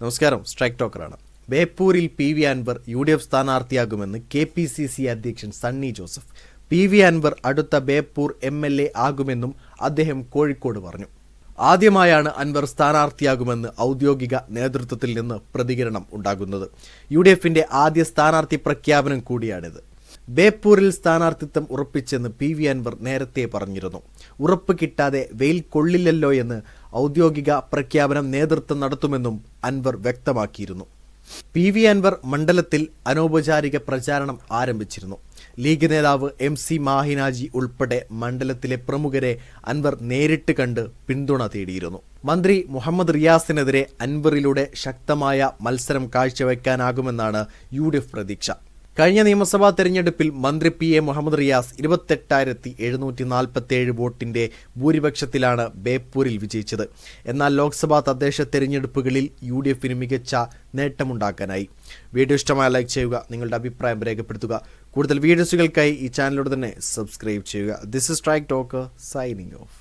നമസ്കാരം, സ്ട്രൈക്ക് ടോക്കറാണ്. ബേപ്പൂരിൽ PV അൻവർ UDF സ്ഥാനാർത്ഥിയാകുമെന്ന് KPCC അധ്യക്ഷൻ സണ്ണി ജോസഫ്. PV അൻവർ അടുത്ത ബേപ്പൂർ MLA ആകുമെന്നും അദ്ദേഹം കോഴിക്കോട് പറഞ്ഞു. ആദ്യമായാണ് അൻവർ സ്ഥാനാർത്ഥിയാകുമെന്ന് ഔദ്യോഗിക നേതൃത്വത്തിൽ നിന്ന് പ്രതികരണം ഉണ്ടാകുന്നത്. UDFന്റെ ആദ്യ സ്ഥാനാർത്ഥി പ്രഖ്യാപനം കൂടിയാണിത്. ബേപ്പൂരിൽ സ്ഥാനാർത്ഥിത്വം ഉറപ്പിച്ചെന്ന് PV അൻവർ നേരത്തെ പറഞ്ഞിരുന്നു. ഉറപ്പ് കിട്ടാതെ വെയിൽ കൊള്ളില്ലല്ലോ എന്ന് ഔദ്യോഗിക പ്രഖ്യാപനം നേതൃത്വം നടത്തുമെന്നും അൻവർ വ്യക്തമാക്കിയിരുന്നു. PV അൻവർ മണ്ഡലത്തിൽ അനൗപചാരിക പ്രചാരണം ആരംഭിച്ചിരുന്നു. ലീഗ് നേതാവ് MC മാഹിനാജി ഉൾപ്പെടെ മണ്ഡലത്തിലെ പ്രമുഖരെ അൻവർ നേരിട്ട് കണ്ട് പിന്തുണ തേടിയിരുന്നു. മന്ത്രി മുഹമ്മദ് റിയാസിനെതിരെ അൻവറിലൂടെ ശക്തമായ മത്സരം കാഴ്ചവെക്കാനാകുമെന്നാണ് UDF പ്രതീക്ഷ. കഴിഞ്ഞ നിയമസഭാ തെരഞ്ഞെടുപ്പിൽ മന്ത്രി PA മുഹമ്മദ് റിയാസ് 28,747 വോട്ടിന്റെ ഭൂരിപക്ഷത്തിലാണ് ബേപ്പൂരിൽ വിജയിച്ചത്. എന്നാൽ ലോക്സഭാ തദ്ദേശ തെരഞ്ഞെടുപ്പുകളിൽ UDFന് മികച്ച നേട്ടമുണ്ടാക്കാനായി. വീഡിയോ ഇഷ്ടമായ ലൈക്ക് ചെയ്യുക, നിങ്ങളുടെ അഭിപ്രായം രേഖപ്പെടുത്തുക. കൂടുതൽ വീഡിയോസുകൾക്കായി ഈ ചാനലിലൂടെ തന്നെ സബ്സ്ക്രൈബ് ചെയ്യുക. This is strike talker signing off.